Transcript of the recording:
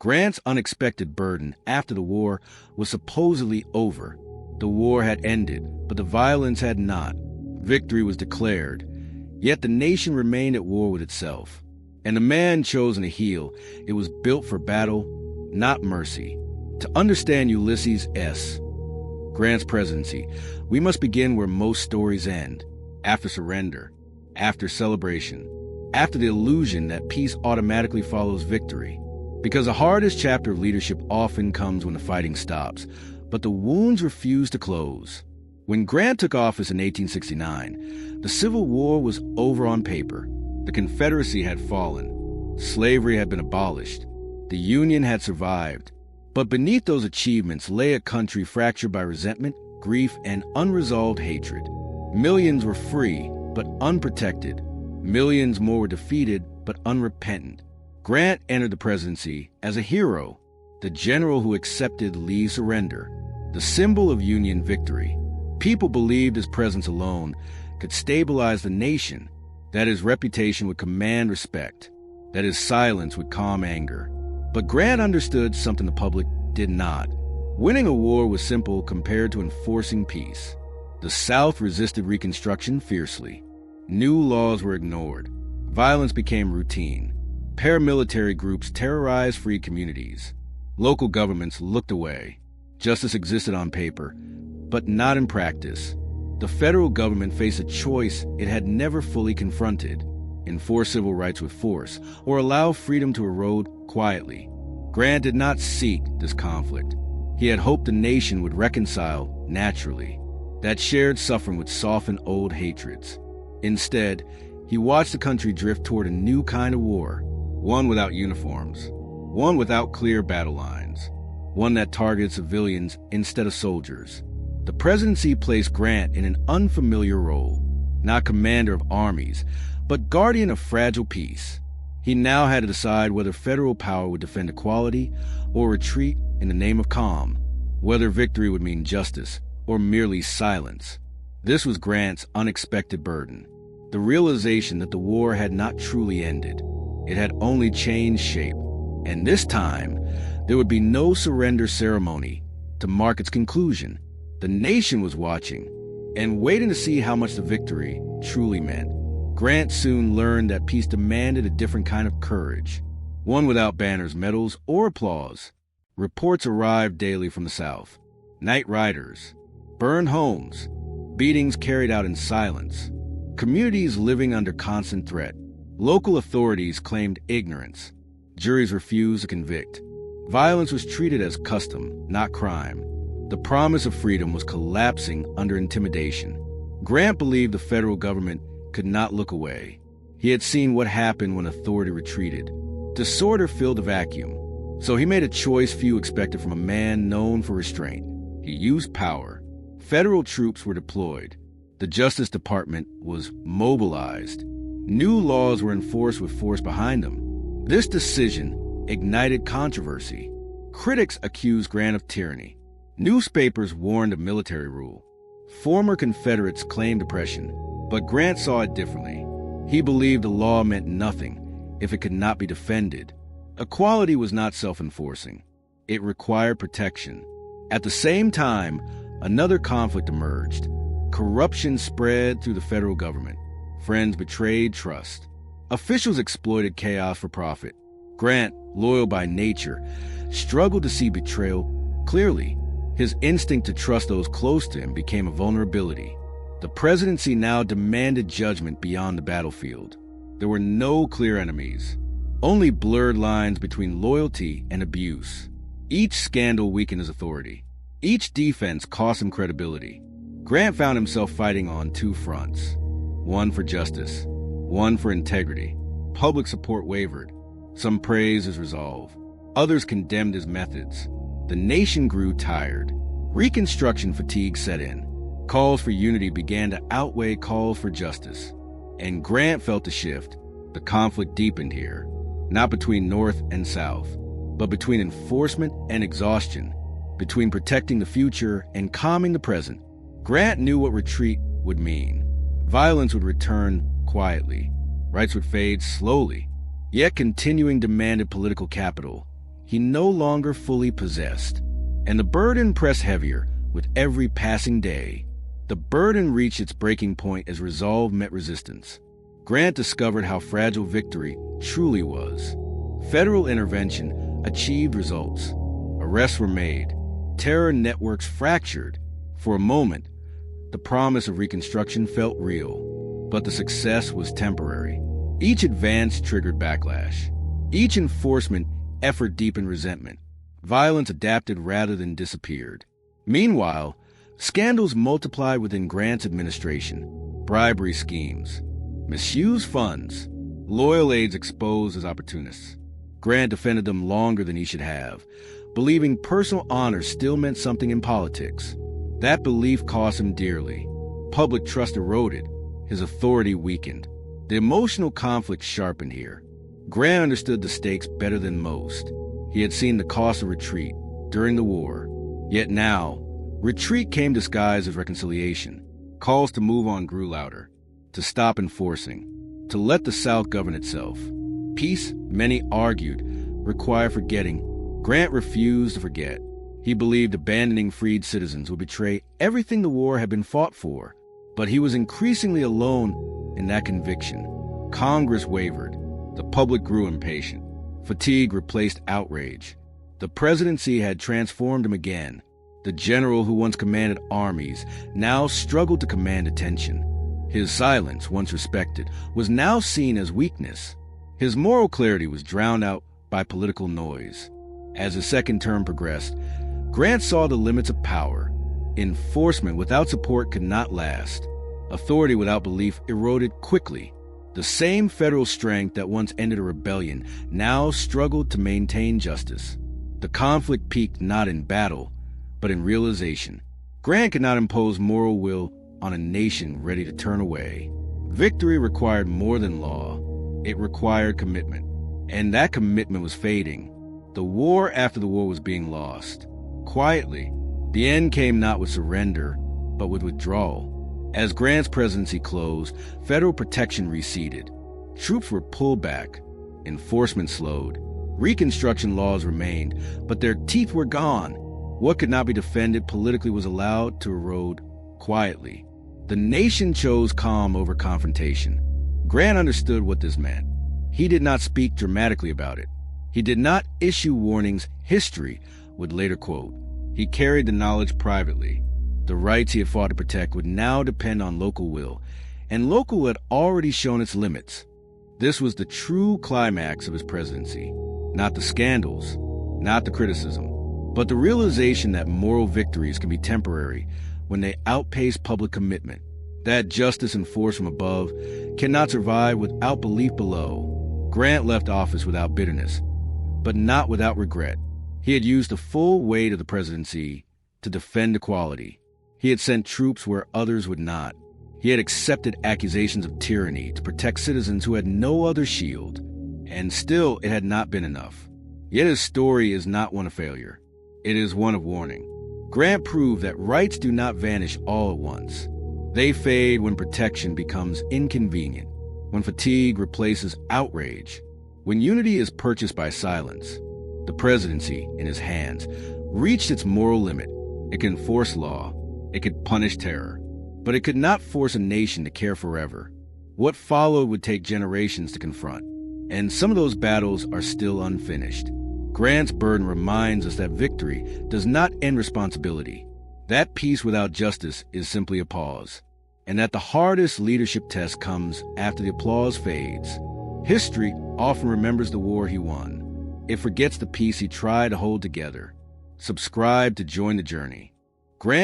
Grant's unexpected burden after the war was supposedly over. The war had ended, but the violence had not. Victory was declared, yet the nation remained at war with itself. And the man chosen to heal, it was built for battle, not mercy. To understand Ulysses S. Grant's presidency, we must begin where most stories end, after surrender, after celebration, after the illusion that peace automatically follows victory. Because the hardest chapter of leadership often comes when the fighting stops, but the wounds refuse to close. When Grant took office in 1869, the Civil War was over on paper. The Confederacy had fallen. Slavery had been abolished. The Union had survived. But beneath those achievements lay a country fractured by resentment, grief, and unresolved hatred. Millions were free, but unprotected. Millions more were defeated, but unrepentant. Grant entered the presidency as a hero, the general who accepted Lee's surrender, the symbol of Union victory. People believed his presence alone could stabilize the nation, that his reputation would command respect, that his silence would calm anger. But Grant understood something the public did not. Winning a war was simple compared to enforcing peace. The South resisted Reconstruction fiercely. New laws were ignored. Violence became routine. Paramilitary groups terrorized free communities. Local governments looked away. Justice existed on paper, but not in practice. The federal government faced a choice it had never fully confronted: enforce civil rights with force, or allow freedom to erode quietly. Grant did not seek this conflict. He had hoped the nation would reconcile naturally. That shared suffering would soften old hatreds. Instead, he watched the country drift toward a new kind of war, one without uniforms, one without clear battle lines, one that targeted civilians instead of soldiers. The presidency placed Grant in an unfamiliar role, not commander of armies, but guardian of fragile peace. He now had to decide whether federal power would defend equality or retreat in the name of calm, whether victory would mean justice or merely silence. This was Grant's unexpected burden, the realization that the war had not truly ended. It had only changed shape, and this time, there would be no surrender ceremony to mark its conclusion. The nation was watching and waiting to see how much the victory truly meant. Grant soon learned that peace demanded a different kind of courage, one without banners, medals, or applause. Reports arrived daily from the South. Night riders, burned homes, beatings carried out in silence, communities living under constant threat. Local authorities claimed ignorance. Juries refused to convict. Violence was treated as custom, not crime. The promise of freedom was collapsing under intimidation. Grant believed the federal government could not look away. He had seen what happened when authority retreated. Disorder filled the vacuum. So he made a choice few expected from a man known for restraint. He used power. Federal troops were deployed. The Justice Department was mobilized. New laws were enforced with force behind them. This decision ignited controversy. Critics accused Grant of tyranny. Newspapers warned of military rule. Former Confederates claimed oppression, but Grant saw it differently. He believed the law meant nothing if it could not be defended. Equality was not self-enforcing. It required protection. At the same time, another conflict emerged. Corruption spread through the federal government. Friends betrayed trust. Officials exploited chaos for profit. Grant, loyal by nature, struggled to see betrayal clearly. His instinct to trust those close to him became a vulnerability. The presidency now demanded judgment beyond the battlefield. There were no clear enemies, only blurred lines between loyalty and abuse. Each scandal weakened his authority. Each defense cost him credibility. Grant found himself fighting on two fronts, one for justice, one for integrity. Public support wavered. Some praised his resolve. Others condemned his methods. The nation grew tired. Reconstruction fatigue set in. Calls for unity began to outweigh calls for justice. And Grant felt the shift. The conflict deepened here, not between North and South, but between enforcement and exhaustion, between protecting the future and calming the present. Grant knew what retreat would mean. Violence would return quietly. Rights would fade slowly. Yet continuing demanded political capital. he no longer fully possessed. And the burden pressed heavier with every passing day. The burden reached its breaking point as resolve met resistance. Grant discovered how fragile victory truly was. Federal intervention achieved results. Arrests were made. Terror networks fractured. For a moment, the promise of Reconstruction felt real, but the success was temporary. Each advance triggered backlash. Each enforcement effort deepened resentment. Violence adapted rather than disappeared. Meanwhile, scandals multiplied within Grant's administration. Bribery schemes, misused funds, loyal aides exposed as opportunists. Grant defended them longer than he should have, believing personal honor still meant something in politics. That belief cost him dearly. Public trust eroded. His authority weakened. The emotional conflict sharpened here. Grant understood the stakes better than most. He had seen the cost of retreat during the war. Yet now, retreat came disguised as reconciliation. Calls to move on grew louder, to stop enforcing, to let the South govern itself. Peace, many argued, required forgetting. Grant refused to forget. He believed abandoning freed citizens would betray everything the war had been fought for. But he was increasingly alone in that conviction. Congress wavered. The public grew impatient. Fatigue replaced outrage. The presidency had transformed him again. The general who once commanded armies now struggled to command attention. His silence, once respected, was now seen as weakness. His moral clarity was drowned out by political noise. As his second term progressed, Grant saw the limits of power. Enforcement without support could not last. Authority without belief eroded quickly. The same federal strength that once ended a rebellion now struggled to maintain justice. The conflict peaked not in battle, but in realization. Grant could not impose moral will on a nation ready to turn away. Victory required more than law. It required commitment. And that commitment was fading. The war after the war was being lost. Quietly, the end came not with surrender, but with withdrawal. As Grant's presidency closed, federal protection receded. Troops were pulled back. Enforcement slowed. Reconstruction laws remained, but their teeth were gone. What could not be defended politically was allowed to erode quietly. The nation chose calm over confrontation. Grant understood what this meant. He did not speak dramatically about it. He did not issue warnings history would later quote. He carried the knowledge privately. The rights he had fought to protect would now depend on local will, and local had already shown its limits. This was the true climax of his presidency. Not the scandals, not the criticism, but the realization that moral victories can be temporary when they outpace public commitment, that justice enforced from above cannot survive without belief below. Grant left office without bitterness, but not without regret. He had used the full weight of the presidency to defend equality. He had sent troops where others would not. He had accepted accusations of tyranny to protect citizens who had no other shield. And still, it had not been enough. Yet his story is not one of failure. It is one of warning. Grant proved that rights do not vanish all at once. They fade when protection becomes inconvenient, when fatigue replaces outrage, when unity is purchased by silence. The presidency, in his hands, reached its moral limit. It could enforce law. It could punish terror. But it could not force a nation to care forever. What followed would take generations to confront. And some of those battles are still unfinished. Grant's burden reminds us that victory does not end responsibility. That peace without justice is simply a pause. And that the hardest leadership test comes after the applause fades. History often remembers the war he won. It forgets the peace he tried to hold together. Subscribe to join the journey.